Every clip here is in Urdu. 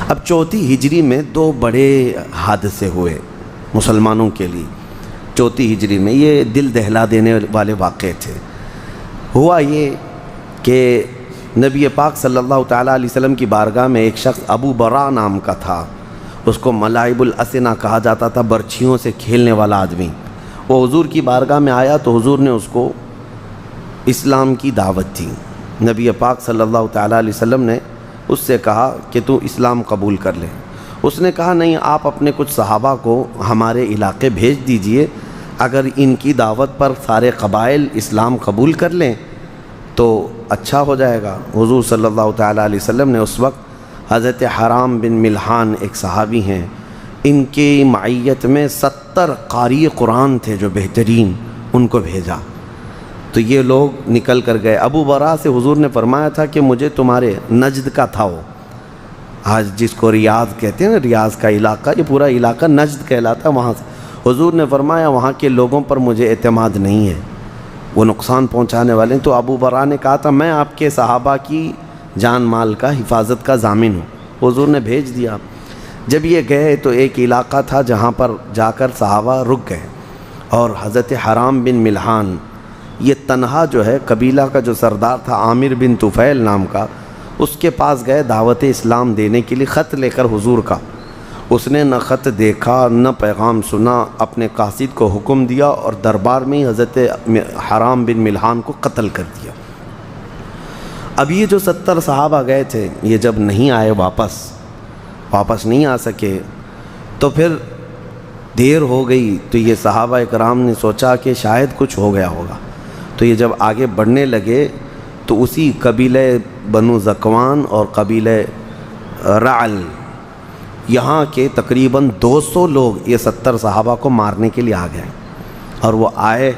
اب چوتھی ہجری میں دو بڑے حادثے ہوئے مسلمانوں کے لیے۔ چوتھی ہجری میں یہ دل دہلا دینے والے واقعے تھے۔ ہوا یہ کہ نبی پاک صلی اللہ تعالیٰ علیہ وسلم کی بارگاہ میں ایک شخص ابو برا نام کا تھا، اس کو ملاعب الاسنہ کہا جاتا تھا، برچھیوں سے کھیلنے والا آدمی۔ وہ حضور کی بارگاہ میں آیا تو حضور نے اس کو اسلام کی دعوت دی۔ نبی پاک صلی اللہ تعالیٰ علیہ وسلم نے اس سے کہا کہ تو اسلام قبول کر لے۔ اس نے کہا نہیں، آپ اپنے کچھ صحابہ کو ہمارے علاقے بھیج دیجئے، اگر ان کی دعوت پر سارے قبائل اسلام قبول کر لیں تو اچھا ہو جائے گا۔ حضور صلی اللہ تعالیٰ علیہ وسلم نے اس وقت حضرت حرام بن ملحان ایک صحابی ہیں، ان کی معیت میں 70 قاری قرآن تھے جو بہترین، ان کو بھیجا تو یہ لوگ نکل کر گئے۔ ابو برا سے حضور نے فرمایا تھا کہ مجھے تمہارے نجد کا تھا، وہ آج جس کو ریاض کہتے ہیں نا، ریاض کا علاقہ، یہ پورا علاقہ نجد کہلاتا ہے، وہاں سے حضور نے فرمایا وہاں کے لوگوں پر مجھے اعتماد نہیں ہے، وہ نقصان پہنچانے والے ہیں۔ تو ابو برا نے کہا تھا میں آپ کے صحابہ کی جان مال کا حفاظت کا ضامن ہوں، حضور نے بھیج دیا۔ جب یہ گئے تو ایک علاقہ تھا جہاں پر جا کر صحابہ رک گئے، اور حضرت حرام بن ملحان یہ تنہا جو ہے قبیلہ کا جو سردار تھا عامر بن طفیل نام کا، اس کے پاس گئے دعوت اسلام دینے کے لیے خط لے کر حضور کا۔ اس نے نہ خط دیکھا نہ پیغام سنا، اپنے قاصد کو حکم دیا اور دربار میں حضرت حرام بن ملحان کو قتل کر دیا۔ اب یہ جو 70 صحابہ گئے تھے یہ جب نہیں آئے، واپس نہیں آ سکے، تو پھر دیر ہو گئی تو یہ صحابہ اکرام نے سوچا کہ شاید کچھ ہو گیا ہوگا، تو یہ جب آگے بڑھنے لگے تو اسی قبیلہ بنو ذکوان اور قبیلہ رعل یہاں کے تقریباً 200 لوگ یہ 70 صحابہ کو مارنے کے لیے آ گئے، اور وہ آئے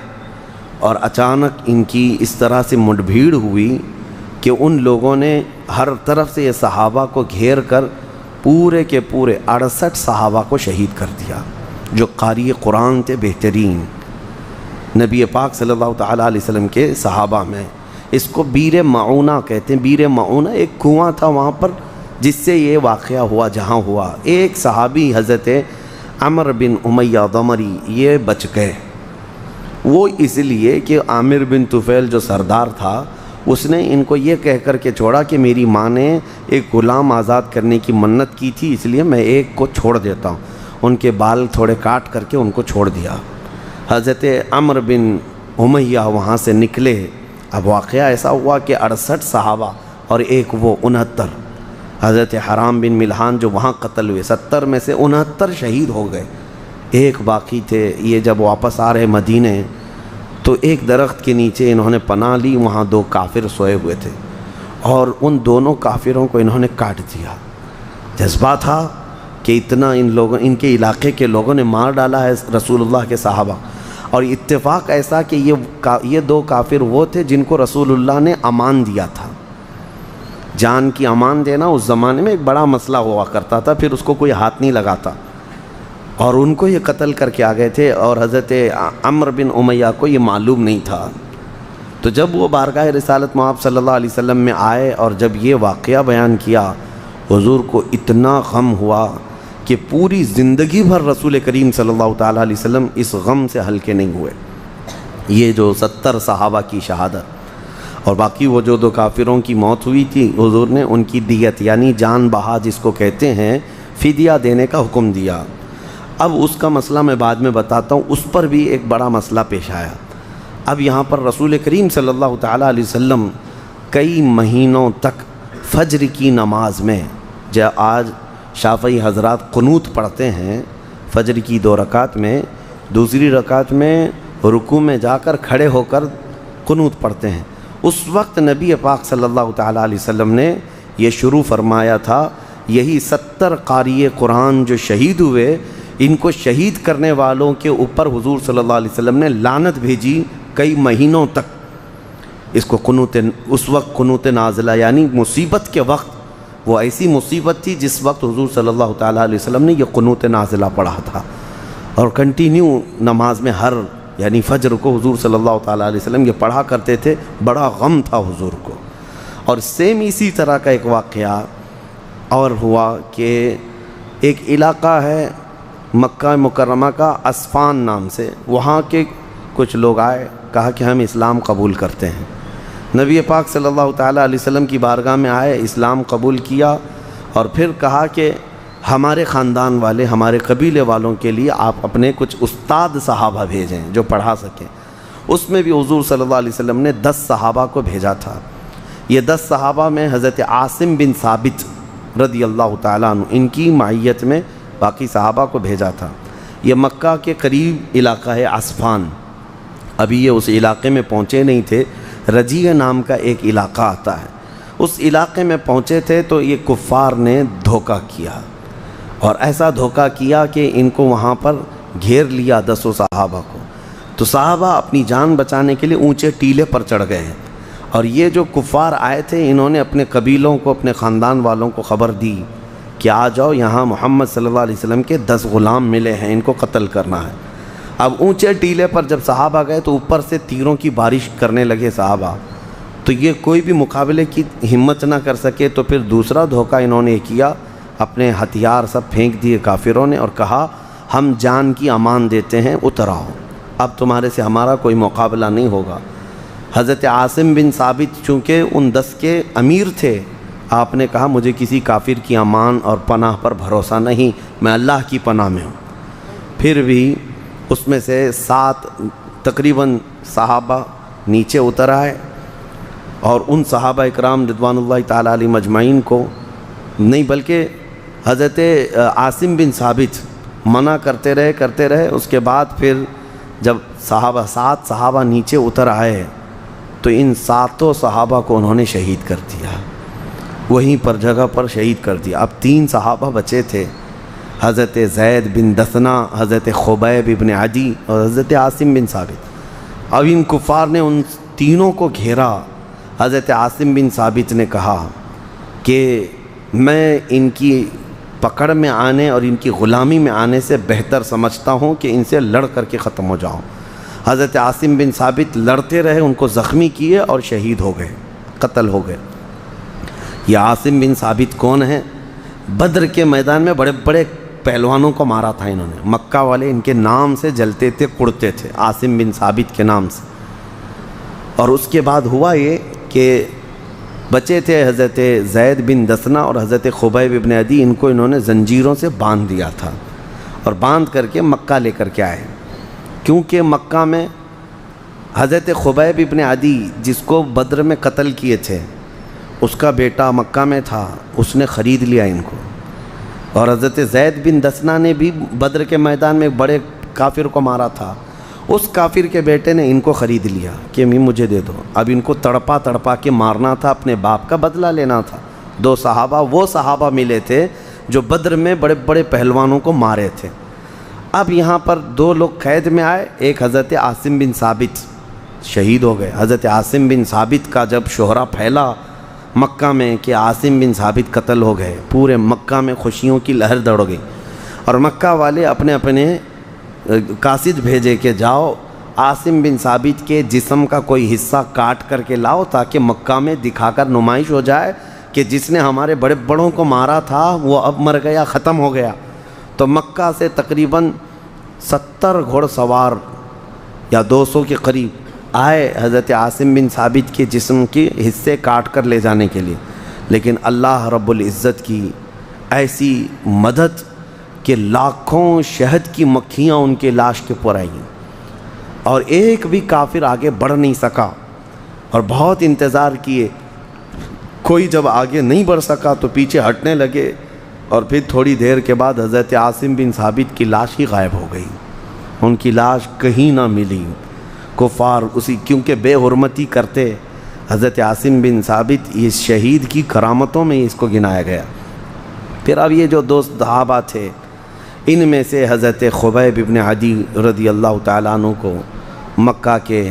اور اچانک ان کی اس طرح سے مڈ بھیڑ ہوئی کہ ان لوگوں نے ہر طرف سے یہ صحابہ کو گھیر کر پورے کے پورے 68 صحابہ کو شہید کر دیا جو قاری قرآن تھے بہترین، نبی پاک صلی اللہ تعالیٰ علیہ وسلم کے صحابہ میں۔ اس کو بیر معونہ کہتے ہیں۔ بیر معونہ ایک کنواں تھا وہاں پر جس سے یہ واقعہ ہوا، جہاں ہوا ایک صحابی حضرت عمر بن امیہ ضمری یہ بچ گئے، وہ اس لیے کہ عامر بن طفیل جو سردار تھا اس نے ان کو یہ کہہ کر کے چھوڑا کہ میری ماں نے ایک غلام آزاد کرنے کی منت کی تھی، اس لیے میں ایک کو چھوڑ دیتا ہوں، ان کے بال تھوڑے کاٹ کر کے ان کو چھوڑ دیا۔ حضرت عمر بن امیہ وہاں سے نکلے۔ اب واقعہ ایسا ہوا کہ 68 صحابہ اور ایک وہ 69 حضرت حرام بن ملحان جو وہاں قتل ہوئے، 70 میں سے 69 شہید ہو گئے، ایک باقی تھے۔ یہ جب واپس آ رہے مدینے تو ایک درخت کے نیچے انہوں نے پناہ لی، وہاں 2 کافر سوئے ہوئے تھے اور ان دونوں کافروں کو انہوں نے کاٹ دیا۔ جذبہ تھا کہ اتنا ان کے علاقے کے لوگوں نے مار ڈالا ہے رسول اللہ کے صحابہ، اور اتفاق ایسا کہ یہ 2 کافر وہ تھے جن کو رسول اللہ نے امان دیا تھا۔ جان کی امان دینا اس زمانے میں ایک بڑا مسئلہ ہوا کرتا تھا، پھر اس کو کوئی ہاتھ نہیں لگاتا، اور ان کو یہ قتل کر کے آ گئے تھے، اور حضرت عمر بن امیہ کو یہ معلوم نہیں تھا۔ تو جب وہ بارگاہ رسالت مآب صلی اللہ علیہ وسلم میں آئے اور جب یہ واقعہ بیان کیا، حضور کو اتنا غم ہوا کہ پوری زندگی بھر رسول کریم صلی اللہ تعالیٰ علیہ وسلم اس غم سے ہلکے نہیں ہوئے۔ یہ جو 70 صحابہ کی شہادت اور باقی وہ جو 2 کافروں کی موت ہوئی تھی، حضور نے ان کی دیت یعنی جان بہا جس کو کہتے ہیں فدیہ دینے کا حکم دیا۔ اب اس کا مسئلہ میں بعد میں بتاتا ہوں، اس پر بھی ایک بڑا مسئلہ پیش آیا۔ اب یہاں پر رسول کریم صلی اللہ تعالیٰ علیہ وسلم کئی مہینوں تک فجر کی نماز میں، آج شافعی حضرات قنوت پڑھتے ہیں فجر کی 2 رکعت میں، دوسری رکعت میں رکوع میں جا کر کھڑے ہو کر قنوت پڑھتے ہیں۔ اس وقت نبی پاک صلی اللہ تعالیٰ علیہ وسلم نے یہ شروع فرمایا تھا، یہی 70 قاری قرآن جو شہید ہوئے، ان کو شہید کرنے والوں کے اوپر حضور صلی اللہ علیہ وسلم نے لعنت بھیجی کئی مہینوں تک۔ اس کو اس وقت قنوت نازلہ یعنی مصیبت کے وقت، وہ ایسی مصیبت تھی جس وقت حضور صلی اللہ تعالیٰ علیہ وسلم نے یہ قنوت نازلہ پڑھا تھا، اور کنٹینیو نماز میں یعنی فجر کو حضور صلی اللہ تعالیٰ علیہ وسلم یہ پڑھا کرتے تھے۔ بڑا غم تھا حضور کو۔ اور سیم اسی طرح کا ایک واقعہ اور ہوا کہ ایک علاقہ ہے مکہ مکرمہ کا اسفان نام سے، وہاں کے کچھ لوگ آئے، کہا کہ ہم اسلام قبول کرتے ہیں۔ نبی پاک صلی اللہ تعالیٰ علیہ وسلم کی بارگاہ میں آئے، اسلام قبول کیا، اور پھر کہا کہ ہمارے خاندان والے، ہمارے قبیلے والوں کے لیے آپ اپنے کچھ استاد صحابہ بھیجیں جو پڑھا سکیں۔ اس میں بھی حضور صلی اللہ علیہ وسلم نے 10 صحابہ کو بھیجا تھا۔ یہ 10 صحابہ میں حضرت عاصم بن ثابت رضی اللہ تعالیٰ عنہ، ان کی معیت میں باقی صحابہ کو بھیجا تھا۔ یہ مکہ کے قریب علاقہ ہے اسفان، ابھی یہ اس علاقے میں پہنچے نہیں تھے، رجیع نام کا ایک علاقہ آتا ہے، اس علاقے میں پہنچے تھے تو یہ کفار نے دھوکہ کیا، اور ایسا دھوکہ کیا کہ ان کو وہاں پر گھیر لیا 10 صحابہ کو۔ تو صحابہ اپنی جان بچانے کے لیے اونچے ٹیلے پر چڑھ گئے ہیں، اور یہ جو کفار آئے تھے انہوں نے اپنے قبیلوں کو، اپنے خاندان والوں کو خبر دی کہ آ جاؤ، یہاں محمد صلی اللہ علیہ وسلم کے 10 غلام ملے ہیں، ان کو قتل کرنا ہے۔ اب اونچے ٹیلے پر جب صحابہ گئے تو اوپر سے تیروں کی بارش کرنے لگے صحابہ، تو یہ کوئی بھی مقابلے کی ہمت نہ کر سکے، تو پھر دوسرا دھوکہ انہوں نے کیا، اپنے ہتھیار سب پھینک دیے کافروں نے، اور کہا ہم جان کی امان دیتے ہیں، اتر آؤ، اب تمہارے سے ہمارا کوئی مقابلہ نہیں ہوگا۔ حضرت عاصم بن ثابت چونکہ ان 10 کے امیر تھے، آپ نے کہا مجھے کسی کافر کی امان اور پناہ پر بھروسہ نہیں، میں اللہ کی پناہ میں ہوں۔ پھر بھی اس میں سے 7 تقریباً صحابہ نیچے اتر آئے، اور ان صحابہ اکرام رضوان اللہ تعالیٰ علیہ مجمعین کو نہیں، بلکہ حضرت عاصم بن ثابت منع کرتے رہے۔ اس کے بعد پھر جب 7 صحابہ نیچے اتر آئے تو ان 7 صحابہ کو انہوں نے شہید کر دیا، وہیں پر جگہ پر شہید کر دیا۔ اب 3 صحابہ بچے تھے، حضرت زید بن دثنہ، حضرت خبیب ابن عدی اور حضرت عاصم بن ثابت۔ اب ان کفار نے ان تینوں کو گھیرا۔ حضرت عاصم بن ثابت نے کہا کہ میں ان کی پکڑ میں آنے اور ان کی غلامی میں آنے سے بہتر سمجھتا ہوں کہ ان سے لڑ کر کے ختم ہو جاؤں۔ حضرت عاصم بن ثابت لڑتے رہے، ان کو زخمی کیے اور شہید ہو گئے، قتل ہو گئے۔ یہ عاصم بن ثابت کون ہیں؟ بدر کے میدان میں بڑے بڑے پہلوانوں کو مارا تھا انہوں نے، مکہ والے ان کے نام سے جلتے تھے، کڑتے تھے، عاصم بن ثابت کے نام سے۔ اور اس کے بعد ہوا یہ کہ بچے تھے حضرت زید بن دثنہ اور حضرت خبیب ابن عدی، ان کو انہوں نے زنجیروں سے باندھ دیا تھا اور باندھ کر کے مکہ لے کر کے آئے، کیونکہ مکہ میں حضرت خبیب ابن عدی جس کو بدر میں قتل کیے تھے، اس کا بیٹا مکہ میں تھا، اس نے خرید لیا ان کو، اور حضرت زید بن دثنہ نے بھی بدر کے میدان میں بڑے کافر کو مارا تھا، اس کافر کے بیٹے نے ان کو خرید لیا کہ مجھے دے دو۔ اب ان کو تڑپا کے مارنا تھا، اپنے باپ کا بدلہ لینا تھا۔ 2 صحابہ وہ صحابہ ملے تھے جو بدر میں بڑے بڑے پہلوانوں کو مارے تھے۔ اب یہاں پر 2 لوگ قید میں آئے، ایک حضرت عاصم بن ثابت شہید ہو گئے۔ حضرت عاصم بن ثابت کا جب شہرہ پھیلا مکہ میں کہ عاصم بن ثابت قتل ہو گئے، پورے مکہ میں خوشیوں کی لہر دوڑ گئی، اور مکہ والے اپنے اپنے قاصد بھیجے کہ جاؤ عاصم بن ثابت کے جسم کا کوئی حصہ کاٹ کر کے لاؤ تاکہ مکہ میں دکھا کر نمائش ہو جائے کہ جس نے ہمارے بڑے بڑوں کو مارا تھا وہ اب مر گیا، ختم ہو گیا۔ تو مکہ سے تقریباً 70 گھوڑ سوار یا 200 کے قریب آئے حضرت عاصم بن ثابت کے جسم کے حصے کاٹ کر لے جانے کے لیے، لیکن اللہ رب العزت کی ایسی مدد کہ لاکھوں شہد کی مکھیاں ان کے لاش کے پر آئیں، اور ایک بھی کافر آگے بڑھ نہیں سکا، اور بہت انتظار کیے، کوئی جب آگے نہیں بڑھ سکا تو پیچھے ہٹنے لگے، اور پھر تھوڑی دیر کے بعد حضرت عاصم بن ثابت کی لاش ہی غائب ہو گئی، ان کی لاش کہیں نہ ملی۔ کفار اسی کیونکہ بے حرمتی کرتے، حضرت عاصم بن ثابت اس شہید کی کرامتوں میں اس کو گنایا گیا۔ پھر اب یہ جو 2 صحابہ تھے، ان میں سے حضرت خبیب ابن عدی رضی اللہ تعالیٰ عنہ کو مکہ کے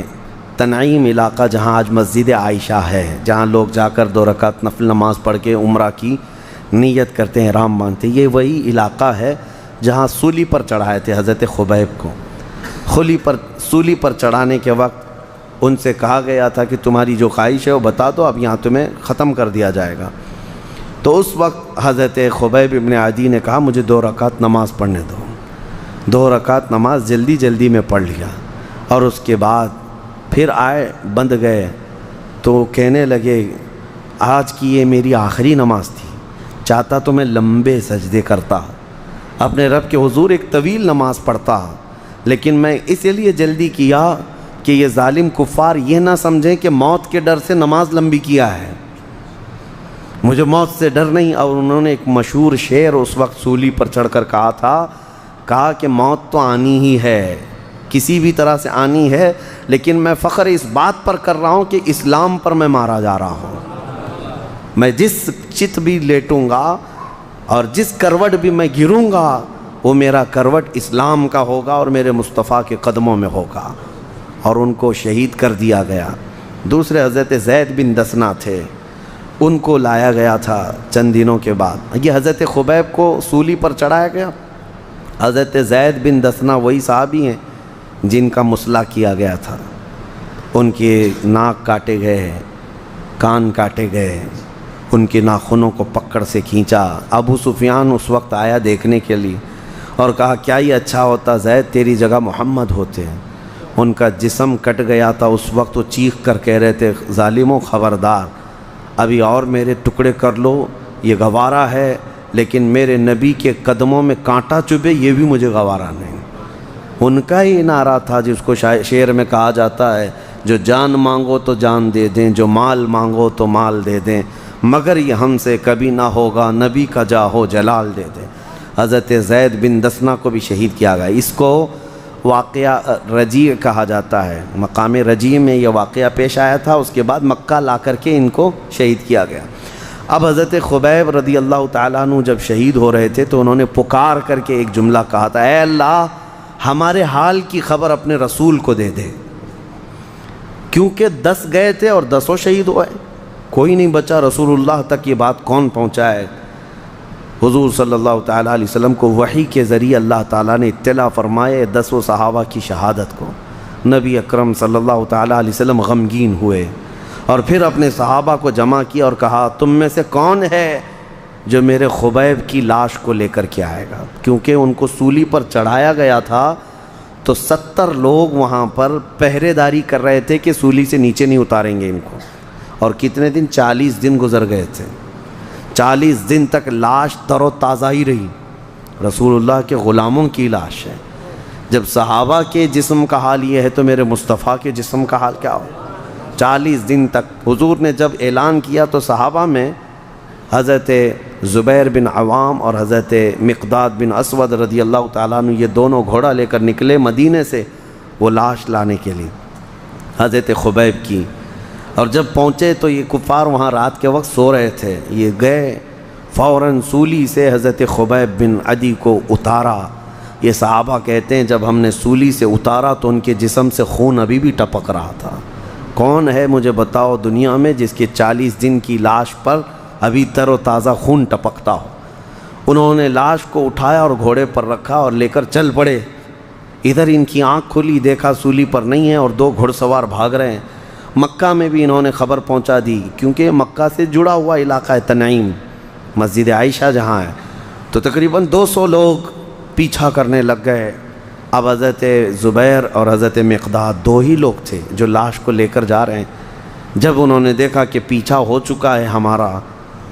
تنعیم علاقہ، جہاں آج مسجد عائشہ ہے، جہاں لوگ جا کر 2 رکعت نفل نماز پڑھ کے عمرہ کی نیت کرتے ہیں، احرام باندھتے ہیں، یہ وہی علاقہ ہے جہاں سولی پر چڑھائے تھے حضرت خبیب کو۔ سولی پر چڑھانے کے وقت ان سے کہا گیا تھا کہ تمہاری جو خواہش ہے وہ بتا دو، اب یہاں تمہیں ختم کر دیا جائے گا۔ تو اس وقت حضرت خبیب ابن عدی نے کہا مجھے 2 رکعت نماز پڑھنے دو۔ 2 رکعت نماز جلدی جلدی میں پڑھ لیا، اور اس کے بعد پھر آئے، بند گئے تو کہنے لگے آج کی یہ میری آخری نماز تھی، چاہتا تو میں لمبے سجدے کرتا، اپنے رب کے حضور ایک طویل نماز پڑھتا، لیکن میں اسی لیے جلدی کیا کہ یہ ظالم کفار یہ نہ سمجھیں کہ موت کے ڈر سے نماز لمبی کیا ہے، مجھے موت سے ڈر نہیں۔ اور انہوں نے ایک مشہور شعر اس وقت سولی پر چڑھ کر کہا تھا، کہا کہ موت تو آنی ہی ہے، کسی بھی طرح سے آنی ہے، لیکن میں فخر اس بات پر کر رہا ہوں کہ اسلام پر میں مارا جا رہا ہوں۔ میں جس چت بھی لیٹوں گا اور جس کروٹ بھی میں گروں گا وہ میرا کروٹ اسلام کا ہوگا اور میرے مصطفیٰ کے قدموں میں ہوگا، اور ان کو شہید کر دیا گیا۔ دوسرے حضرت زید بن دسنا تھے، ان کو لایا گیا تھا چند دنوں کے بعد۔ یہ حضرت خبیب کو سولی پر چڑھایا گیا۔ حضرت زید بن دسنا وہی صحابی ہیں جن کا مسلح کیا گیا تھا، ان کے ناک کاٹے گئے، کان کاٹے گئے، ان کے ناخنوں کو پکڑ سے کھینچا۔ ابو سفیان اس وقت آیا دیکھنے کے لیے اور کہا کیا یہ اچھا ہوتا زید تیری جگہ محمد ہوتے ہیں۔ ان کا جسم کٹ گیا تھا، اس وقت وہ چیخ کر کہہ رہے تھے ظالموں خبردار، ابھی اور میرے ٹکڑے کر لو، یہ گوارا ہے، لیکن میرے نبی کے قدموں میں کانٹا چبھے یہ بھی مجھے گوارا نہیں۔ ان کا ہی نعرہ تھا جس کو شعر میں کہا جاتا ہے، جو جان مانگو تو جان دے دیں، جو مال مانگو تو مال دے دیں، مگر یہ ہم سے کبھی نہ ہوگا، نبی کا جاہو جلال دے دیں۔ حضرت زید بن دسنا کو بھی شہید کیا گیا۔ اس کو واقعہ رجیع کہا جاتا ہے، مقام رجیع میں یہ واقعہ پیش آیا تھا، اس کے بعد مکہ لا کر کے ان کو شہید کیا گیا۔ اب حضرت خبیب رضی اللہ تعالیٰ عنہ جب شہید ہو رہے تھے تو انہوں نے پکار کر کے ایک جملہ کہا تھا، اے اللہ ہمارے حال کی خبر اپنے رسول کو دے دے، کیونکہ 10 گئے تھے اور 10 شہید ہوئے، کوئی نہیں بچا۔ رسول اللہ تک یہ بات کون پہنچائے؟ حضور صلی اللہ تعالیٰ علیہ وسلم کو وحی کے ذریعے اللہ تعالیٰ نے اطلاع فرمائے 10 صحابہ کی شہادت کو۔ نبی اکرم صلی اللہ تعالیٰ علیہ وسلم غمگین ہوئے اور پھر اپنے صحابہ کو جمع کیا اور کہا تم میں سے کون ہے جو میرے خبیب کی لاش کو لے کر کے آئے گا؟ کیونکہ ان کو سولی پر چڑھایا گیا تھا تو 70 لوگ وہاں پر پہرے داری کر رہے تھے کہ سولی سے نیچے نہیں اتاریں گے ان کو، اور کتنے دن 40 دن گزر گئے تھے، 40 دن تک لاش تر و تازہ ہی رہی۔ رسول اللہ کے غلاموں کی لاش ہے، جب صحابہ کے جسم کا حال یہ ہے تو میرے مصطفیٰ کے جسم کا حال کیا ہو؟ 40 دن تک حضور نے جب اعلان کیا تو صحابہ میں حضرت زبیر بن عوام اور حضرت مقداد بن اسود رضی اللہ تعالیٰ عنہ یہ دونوں گھوڑا لے کر نکلے مدینے سے وہ لاش لانے کے لیے حضرت خبیب کی، اور جب پہنچے تو یہ کفار وہاں رات کے وقت سو رہے تھے، یہ گئے فوراً سولی سے حضرت خبیب بن عدی کو اتارا۔ یہ صحابہ کہتے ہیں جب ہم نے سولی سے اتارا تو ان کے جسم سے خون ابھی بھی ٹپک رہا تھا۔ کون ہے مجھے بتاؤ دنیا میں جس کے 40 دن کی لاش پر ابھی تر و تازہ خون ٹپکتا ہو؟ انہوں نے لاش کو اٹھایا اور گھوڑے پر رکھا اور لے کر چل پڑے۔ ادھر ان کی آنکھ کھلی، دیکھا سولی پر نہیں ہے اور 2 گھڑ سوار بھاگ رہے ہیں۔ مکہ میں بھی انہوں نے خبر پہنچا دی، کیونکہ مکہ سے جڑا ہوا علاقہ ہے تنعیم، مسجد عائشہ جہاں ہے، تو تقریباً 200 لوگ پیچھا کرنے لگ گئے۔ اب حضرت زبیر اور حضرت مقداد 2 ہی لوگ تھے جو لاش کو لے کر جا رہے ہیں۔ جب انہوں نے دیکھا کہ پیچھا ہو چکا ہے ہمارا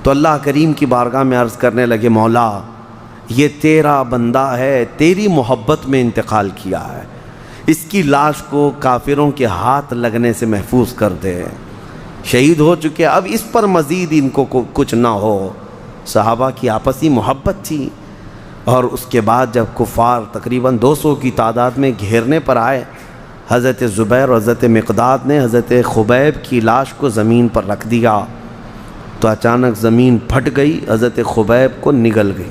تو اللہ کریم کی بارگاہ میں عرض کرنے لگے مولا یہ تیرا بندہ ہے، تیری محبت میں انتقال کیا ہے، اس کی لاش کو کافروں کے ہاتھ لگنے سے محفوظ کر دے، شہید ہو چکے، اب اس پر مزید ان کو کچھ نہ ہو۔ صحابہ کی آپسی محبت تھی۔ اور اس کے بعد جب کفار تقریباً 200 کی تعداد میں گھیرنے پر آئے، حضرت زبیر اور حضرت مقداد نے حضرت خبیب کی لاش کو زمین پر رکھ دیا تو اچانک زمین پھٹ گئی، حضرت خبیب کو نگل گئی،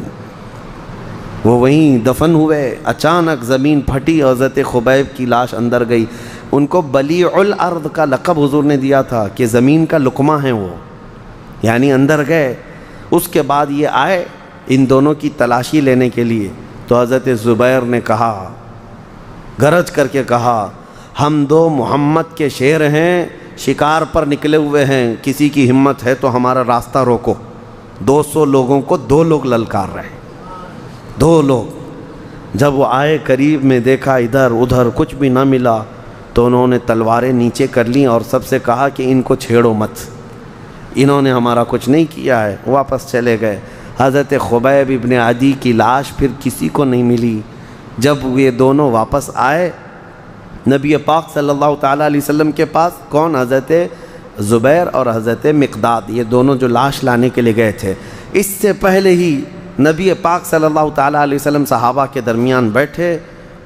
وہ وہیں دفن ہوئے۔ اچانک زمین پھٹی، حضرت خبیب کی لاش اندر گئی۔ ان کو بلیع الارض کا لقب حضور نے دیا تھا کہ زمین کا لقمہ ہیں وہ، یعنی اندر گئے۔ اس کے بعد یہ آئے ان دونوں کی تلاشی لینے کے لیے تو حضرت زبیر نے کہا، گرج کر کے کہا، ہم 2 محمد کے شیر ہیں، شکار پر نکلے ہوئے ہیں، کسی کی ہمت ہے تو ہمارا راستہ روکو۔ 200 لوگوں کو 2 لوگ للکار رہے، 2 لوگ۔ جب وہ آئے قریب میں، دیکھا ادھر ادھر کچھ بھی نہ ملا، تو انہوں نے تلواریں نیچے کر لیں اور سب سے کہا کہ ان کو چھیڑو مت، انہوں نے ہمارا کچھ نہیں کیا ہے، واپس چلے گئے۔ حضرت خبیب ابن عدی کی لاش پھر کسی کو نہیں ملی۔ جب یہ دونوں واپس آئے نبی پاک صلی اللہ تعالیٰ علیہ وسلم کے پاس، کون؟ حضرت زبیر اور حضرت مقداد، یہ دونوں جو لاش لانے کے لیے گئے تھے۔ اس سے پہلے ہی نبی پاک صلی اللہ تعالیٰ علیہ وسلم صحابہ کے درمیان بیٹھے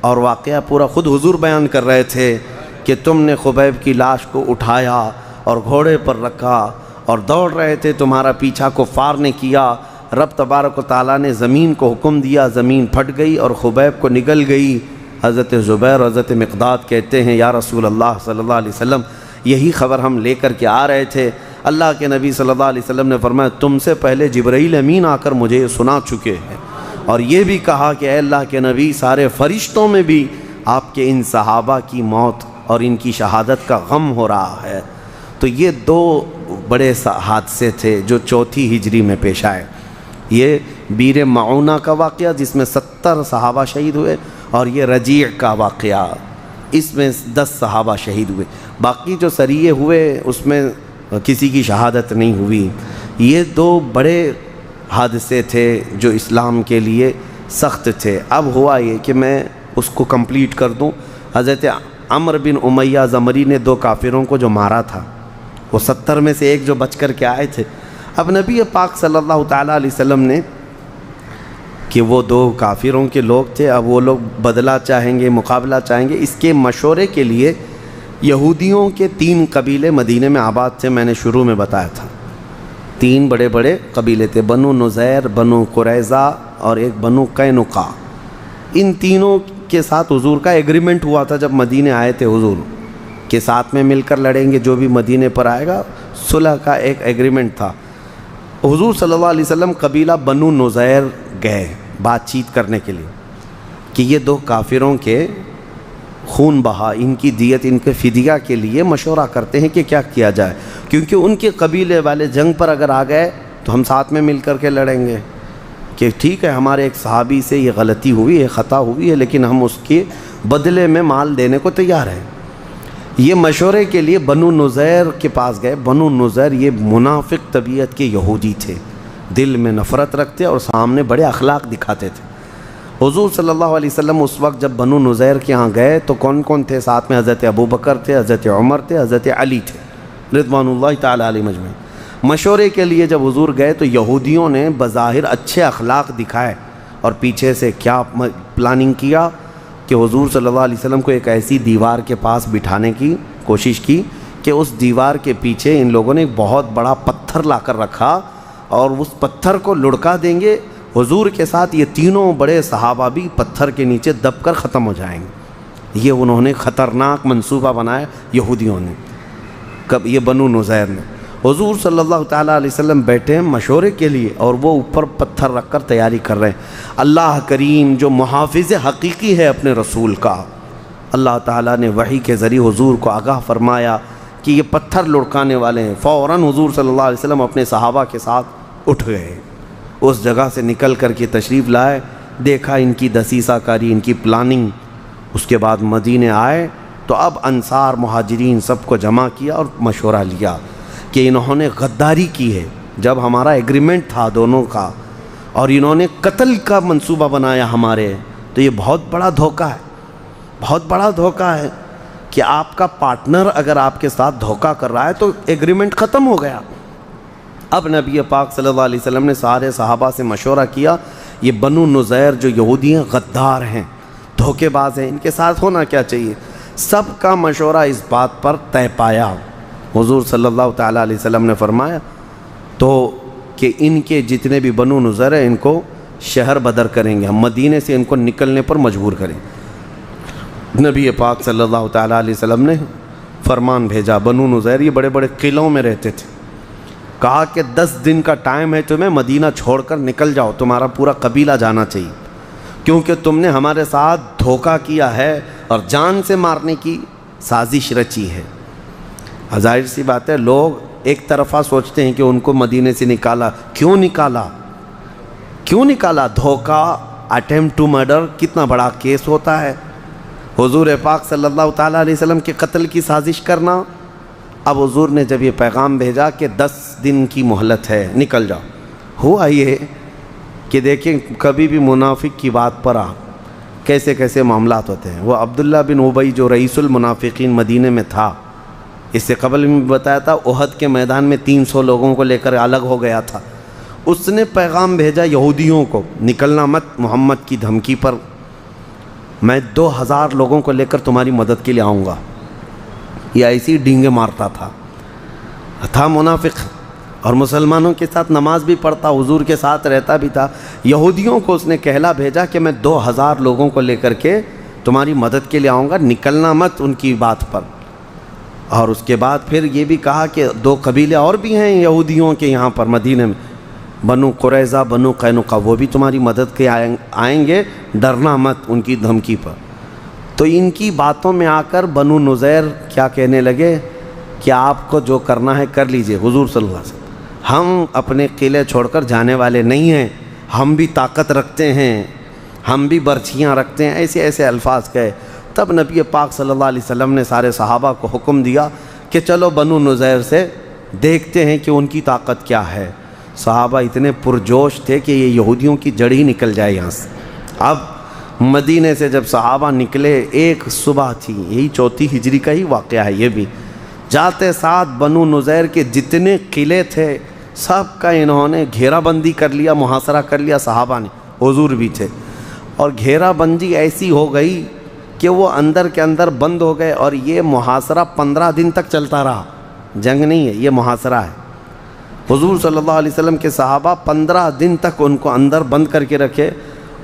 اور واقعہ پورا خود حضور بیان کر رہے تھے کہ تم نے خبیب کی لاش کو اٹھایا اور گھوڑے پر رکھا اور دوڑ رہے تھے، تمہارا پیچھا کفار نے کیا، رب تبارک و تعالیٰ نے زمین کو حکم دیا، زمین پھٹ گئی اور خبیب کو نگل گئی۔ حضرت زبیر اور حضرت مقداد کہتے ہیں یا رسول اللہ صلی اللہ علیہ وسلم، یہی خبر ہم لے کر کے آ رہے تھے۔ اللہ کے نبی صلی اللہ علیہ وسلم نے فرمایا تم سے پہلے جبرائیل امین آ کر مجھے یہ سنا چکے ہیں، اور یہ بھی کہا کہ اے اللہ کے نبی، سارے فرشتوں میں بھی آپ کے ان صحابہ کی موت اور ان کی شہادت کا غم ہو رہا ہے۔ تو یہ 2 بڑے حادثے تھے جو 4 ہجری میں پیش آئے۔ یہ بیر معونہ کا واقعہ جس میں 70 صحابہ شہید ہوئے، اور یہ رجیع کا واقعہ، اس میں 10 صحابہ شہید ہوئے۔ باقی جو سریے ہوئے اس میں کسی کی شہادت نہیں ہوئی۔ یہ 2 بڑے حادثے تھے جو اسلام کے لیے سخت تھے۔ اب ہوا یہ کہ میں اس کو کمپلیٹ کر دوں۔ حضرت عمرو بن امیہ زمری نے 2 کافروں کو جو مارا تھا، وہ 70 میں سے ایک جو بچ کر کے آئے تھے، اب نبی پاک صلی اللہ تعالیٰ علیہ وسلم نے کہ وہ 2 کافروں کے لوگ تھے، اب وہ لوگ بدلہ چاہیں گے، مقابلہ چاہیں گے، اس کے مشورے کے لیے یہودیوں کے 3 قبیلے مدینے میں آباد تھے۔ میں نے شروع میں بتایا تھا 3 بڑے بڑے قبیلے تھے، بنو نذیر، بنو قریظہ اور ایک بنو قینقاع۔ ان تینوں کے ساتھ حضور کا ایگریمنٹ ہوا تھا جب مدینے آئے تھے حضور کے ساتھ میں مل کر لڑیں گے، جو بھی مدینے پر آئے گا، صلح کا ایک ایگریمنٹ تھا۔ حضور صلی اللہ علیہ وسلم قبیلہ بنو نذیر گئے بات چیت کرنے کے لیے کہ یہ 2 کافروں کے خون بہا، ان کی دیت، ان کے فدیہ کے لیے مشورہ کرتے ہیں کہ کیا کیا جائے، کیونکہ ان کے قبیلے والے جنگ پر اگر آ گئے تو ہم ساتھ میں مل کر کے لڑیں گے کہ ٹھیک ہے ہمارے ایک صحابی سے یہ غلطی ہوئی ہے، خطا ہوئی ہے، لیکن ہم اس کے بدلے میں مال دینے کو تیار ہیں۔ یہ مشورے کے لیے بنو نذیر کے پاس گئے۔ بنو نذیر یہ منافق طبیعت کے یہودی تھے، دل میں نفرت رکھتے اور سامنے بڑے اخلاق دکھاتے تھے۔ حضور صلی اللہ علیہ وسلم اس وقت جب بنو نذیر کے ہاں گئے تو کون کون تھے ساتھ میں؟ حضرت ابوبکر تھے، حضرت عمر تھے، حضرت علی تھے رضوان اللہ تعالیٰ علیہ مجمعین۔ مشورے کے لیے جب حضور گئے تو یہودیوں نے بظاہر اچھے اخلاق دکھائے اور پیچھے سے کیا پلاننگ کیا کہ حضور صلی اللہ علیہ وسلم کو ایک ایسی دیوار کے پاس بٹھانے کی کوشش کی کہ اس دیوار کے پیچھے ان لوگوں نے ایک بہت بڑا پتھر لا کر رکھا اور اس پتھر کو لڑکا دیں گے حضور کے ساتھ، یہ تینوں بڑے صحابہ بھی پتھر کے نیچے دب کر ختم ہو جائیں گے۔ یہ انہوں نے خطرناک منصوبہ بنایا یہودیوں نے، کب یہ بنو نذیر نے۔ حضور صلی اللہ تعالیٰ علیہ وسلم بیٹھے ہیں مشورے کے لیے اور وہ اوپر پتھر رکھ کر تیاری کر رہے ہیں۔ اللہ کریم جو محافظ حقیقی ہے اپنے رسول کا، اللہ تعالیٰ نے وحی کے ذریعے حضور کو آگاہ فرمایا کہ یہ پتھر لڑکانے والے ہیں۔ فوراً حضور صلی اللہ علیہ وسلم اپنے صحابہ کے ساتھ اٹھ گئے، اس جگہ سے نکل کر کے تشریف لائے، دیکھا ان کی دسیسہ کاری، ان کی پلاننگ۔ اس کے بعد مدینے آئے تو اب انصار مہاجرین سب کو جمع کیا اور مشورہ لیا کہ انہوں نے غداری کی ہے جب ہمارا ایگریمنٹ تھا دونوں کا، اور انہوں نے قتل کا منصوبہ بنایا ہمارے، تو یہ بہت بڑا دھوکہ ہے، بہت بڑا دھوکہ ہے کہ آپ کا پارٹنر اگر آپ کے ساتھ دھوکہ کر رہا ہے تو ایگریمنٹ ختم ہو گیا۔ اب نبی پاک صلی اللہ علیہ وسلم نے سارے صحابہ سے مشورہ کیا، یہ بنو نذیر جو یہودی ہیں غدار ہیں، دھوکے باز ہیں، ان کے ساتھ ہونا کیا چاہیے؟ سب کا مشورہ اس بات پر طے پایا۔ حضور صلی اللہ تعالیٰ علیہ وسلم نے فرمایا تو کہ ان کے جتنے بھی بنو نذیر ہیں ان کو شہر بدر کریں گے، ہم مدینے سے ان کو نکلنے پر مجبور کریں۔ نبی پاک صلی اللہ تعالیٰ علیہ وسلم نے فرمان بھیجا، بنو نذیر یہ بڑے بڑے قلعوں میں رہتے تھے، کہا کہ 10 دن کا ٹائم ہے تمہیں، مدینہ چھوڑ کر نکل جاؤ، تمہارا پورا قبیلہ جانا چاہیے، کیونکہ تم نے ہمارے ساتھ دھوکہ کیا ہے اور جان سے مارنے کی سازش رچی ہے۔ ظاہر سی بات ہے، لوگ ایک طرفہ سوچتے ہیں کہ ان کو مدینے سے نکالا، کیوں نکالا؟ کیوں نکالا؟ دھوکہ، اٹیمپٹ ٹو مرڈر کتنا بڑا کیس ہوتا ہے، حضور پاک صلی اللہ تعالیٰ علیہ وسلم کے قتل کی سازش کرنا۔ اب حضور نے جب یہ پیغام بھیجا کہ 10 دن کی مہلت ہے، نکل جاؤ، ہوا یہ کہ دیکھیں کبھی بھی منافق کی بات پر کیسے کیسے معاملات ہوتے ہیں۔ وہ عبداللہ بن ابی جو رئیس المنافقین مدینے میں تھا، اس سے قبل میں بتایا تھا احد کے میدان میں 300 لوگوں کو لے کر الگ ہو گیا تھا، اس نے پیغام بھیجا یہودیوں کو، نکلنا مت محمد کی دھمکی پر، میں 2000 لوگوں کو لے کر تمہاری مدد کے لیے آؤں گا۔ یہ ایسی ڈینگے مارتا تھا منافق، اور مسلمانوں کے ساتھ نماز بھی پڑھتا، حضور کے ساتھ رہتا بھی تھا۔ یہودیوں کو اس نے کہلا بھیجا کہ میں 2000 لوگوں کو لے کر کے تمہاری مدد کے لیے آؤں گا، نکلنا مت ان کی بات پر۔ اور اس کے بعد پھر یہ بھی کہا کہ 2 قبیلے اور بھی ہیں یہودیوں کے یہاں پر مدینے میں، بنو قریظہ، بنو قینقاع، وہ بھی تمہاری مدد کے آئیں گے، ڈرنا مت ان کی دھمکی پر۔ تو ان کی باتوں میں آ کر بنو نذیر کیا کہنے لگے کہ آپ کو جو کرنا ہے کر لیجئے حضور صلی اللہ علیہ وسلم، ہم اپنے قلعے چھوڑ کر جانے والے نہیں ہیں، ہم بھی طاقت رکھتے ہیں، ہم بھی برچھیاں رکھتے ہیں، ایسے ایسے الفاظ کہے۔ تب نبی پاک صلی اللہ علیہ وسلم نے سارے صحابہ کو حکم دیا کہ چلو بنو نذیر سے دیکھتے ہیں کہ ان کی طاقت کیا ہے۔ صحابہ اتنے پرجوش تھے کہ یہ یہودیوں کی جڑ ہی نکل جائے یہاں سے۔ اب مدینے سے جب صحابہ نکلے، ایک صبح تھی، یہی 4 ہجری کا ہی واقعہ ہے یہ بھی، جاتے ساتھ بنو نذیر کے جتنے قلعے تھے سب کا انہوں نے گھیرا بندی کر لیا، محاصرہ کر لیا صحابہ نے، حضور بھی تھے، اور گھیرا بندی ایسی ہو گئی کہ وہ اندر کے اندر بند ہو گئے، اور یہ محاصرہ 15 دن تک چلتا رہا، جنگ نہیں ہے یہ محاصرہ ہے۔ حضور صلی اللہ علیہ وسلم کے صحابہ 15 دن تک ان کو اندر بند کر کے رکھے،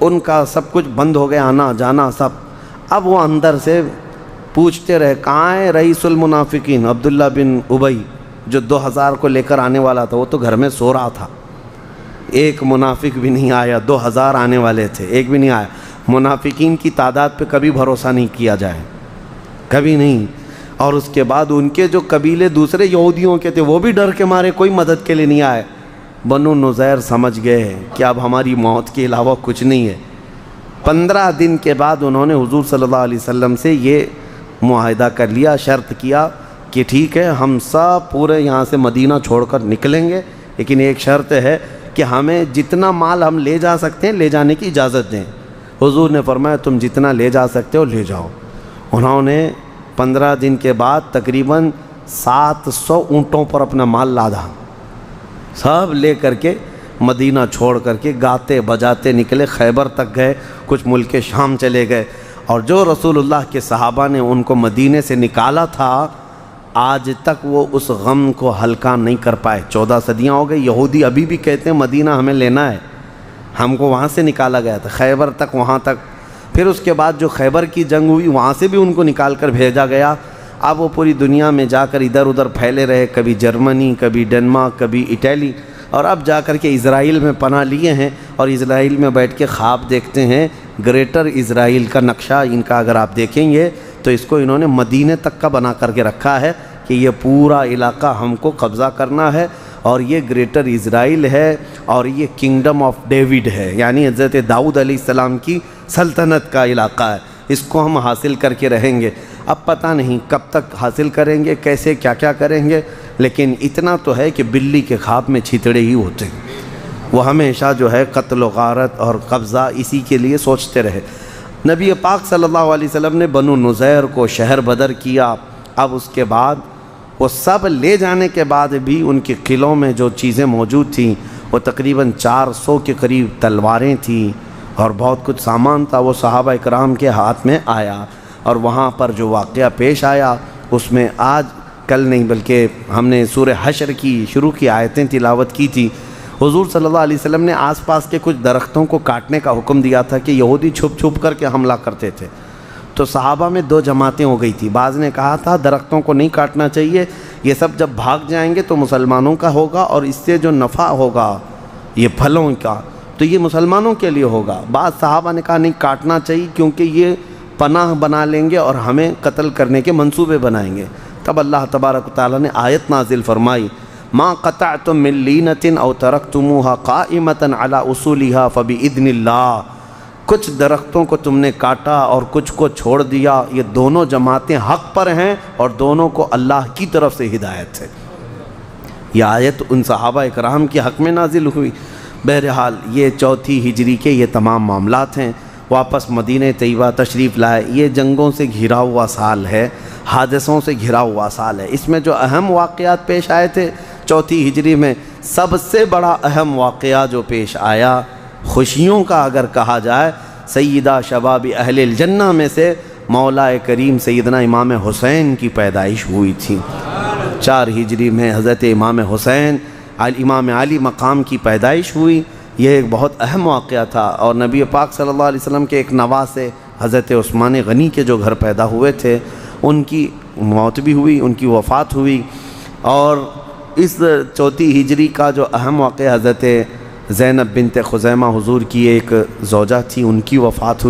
ان کا سب کچھ بند ہو گیا، آنا جانا سب۔ اب وہ اندر سے پوچھتے رہے کہاں ہے رئیس المنافقین عبداللہ بن ابی جو 2000 کو لے کر آنے والا تھا، وہ تو گھر میں سو رہا تھا، ایک منافق بھی نہیں آیا، 2000 آنے والے تھے، ایک بھی نہیں آیا۔ منافقین کی تعداد پہ کبھی بھروسہ نہیں کیا جائے، کبھی نہیں۔ اور اس کے بعد ان کے جو قبیلے دوسرے یہودیوں کے تھے وہ بھی ڈر کے مارے کوئی مدد کے لیے نہیں آئے۔ بنو نذیر سمجھ گئے کہ اب ہماری موت کے علاوہ کچھ نہیں ہے۔ 15 دن کے بعد انہوں نے حضور صلی اللہ علیہ وسلم سے یہ معاہدہ کر لیا، شرط کیا کہ ٹھیک ہے ہم سب پورے یہاں سے مدینہ چھوڑ کر نکلیں گے، لیکن ایک شرط ہے کہ ہمیں جتنا مال ہم لے جا سکتے ہیں لے جانے کی اجازت دیں۔ حضور نے فرمایا تم جتنا لے جا سکتے ہو لے جاؤ۔ انہوں نے 15 دن کے بعد تقریباً 700 اونٹوں پر اپنا مال لادا، سب لے کر کے مدینہ چھوڑ کر کے گاتے بجاتے نکلے، خیبر تک گئے، کچھ ملک شام چلے گئے۔ اور جو رسول اللہ کے صحابہ نے ان کو مدینے سے نکالا تھا، آج تک وہ اس غم کو ہلکا نہیں کر پائے۔ 14 صدیاں ہو گئی، یہودی ابھی بھی کہتے ہیں مدینہ ہمیں لینا ہے، ہم کو وہاں سے نکالا گیا تھا، خیبر تک، وہاں تک۔ پھر اس کے بعد جو خیبر کی جنگ ہوئی وہاں سے بھی ان کو نکال کر بھیجا گیا۔ اب وہ پوری دنیا میں جا کر ادھر ادھر پھیلے رہے، کبھی جرمنی، کبھی ڈنمارک، کبھی اٹلی، اور اب جا کر کے اسرائیل میں پناہ لیے ہیں، اور اسرائیل میں بیٹھ کے خواب دیکھتے ہیں۔ گریٹر اسرائیل کا نقشہ ان کا اگر آپ دیکھیں گے تو اس کو انہوں نے مدینے تک کا بنا کر کے رکھا ہے کہ یہ پورا علاقہ ہم کو قبضہ کرنا ہے، اور یہ گریٹر اسرائیل ہے، اور یہ کنگڈم آف ڈیوڈ ہے، یعنی حضرت داؤد علیہ السلام کی سلطنت کا علاقہ ہے، اس کو ہم حاصل کر کے رہیں گے۔ اب پتہ نہیں کب تک حاصل کریں گے، کیسے کیا کیا کریں گے، لیکن اتنا تو ہے کہ بلی کے خواب میں چھیتڑے ہی ہوتے ہیں۔ وہ ہمیشہ جو ہے قتل و غارت اور قبضہ اسی کے لیے سوچتے رہے۔ نبی پاک صلی اللہ علیہ وسلم نے بنو نذیر کو شہر بدر کیا۔ اب اس کے بعد وہ سب لے جانے کے بعد بھی ان کے قلعوں میں جو چیزیں موجود تھیں وہ تقریباً 400 کے قریب تلواریں تھیں اور بہت کچھ سامان تھا، وہ صحابہ اکرام کے ہاتھ میں آیا، اور وہاں پر جو واقعہ پیش آیا اس میں آج کل نہیں بلکہ ہم نے سورہ حشر کی شروع کی آیتیں تلاوت کی تھی۔ حضور صلی اللہ علیہ وسلم نے آس پاس کے کچھ درختوں کو کاٹنے کا حکم دیا تھا کہ یہودی چھپ چھپ کر کے حملہ کرتے تھے، تو صحابہ میں 2 جماعتیں ہو گئی تھی۔ بعض نے کہا تھا درختوں کو نہیں کاٹنا چاہیے، یہ سب جب بھاگ جائیں گے تو مسلمانوں کا ہوگا، اور اس سے جو نفع ہوگا یہ پھلوں کا تو یہ مسلمانوں کے لیے ہوگا۔ بعض صحابہ نے کہا نہیں کاٹنا چاہیے کیونکہ یہ پناہ بنا لیں گے اور ہمیں قتل کرنے کے منصوبے بنائیں گے۔ تب اللہ تبارک و تعالیٰ نے آیت نازل فرمائی ما قطعتم من لینۃ او ترکتموها قائمۃ علی اصولها فباذن اللہ، کچھ درختوں کو تم نے کاٹا اور کچھ کو چھوڑ دیا، یہ دونوں جماعتیں حق پر ہیں اور دونوں کو اللہ کی طرف سے ہدایت ہے۔ یہ آیت ان صحابہ اکرام کے حق میں نازل ہوئی۔ بہرحال یہ چوتھی ہجری کے یہ تمام معاملات ہیں۔ واپس مدینہ طیبہ تشریف لائے، یہ جنگوں سے گھرا ہوا سال ہے، حادثوں سے گھرا ہوا سال ہے۔ اس میں جو اہم واقعات پیش آئے تھے چوتھی ہجری میں، سب سے بڑا اہم واقعہ جو پیش آیا خوشیوں کا اگر کہا جائے، سیدہ شباب اہل الجنہ میں سے مولا کریم سیدنا امام حسین کی پیدائش ہوئی تھی۔ 4 ہجری میں حضرت امام حسین امام علی مقام کی پیدائش ہوئی۔ یہ ایک بہت اہم واقعہ تھا، اور نبی پاک صلی اللہ علیہ وسلم کے ایک نواسے حضرت عثمان غنی کے جو گھر پیدا ہوئے تھے، ان کی موت بھی ہوئی، ان کی وفات ہوئی۔ اور اس چوتھی ہجری کا جو اہم واقعہ حضرت زینب بنت خزیمہ حضور کی ایک زوجہ تھی، ان کی وفات ہوئی۔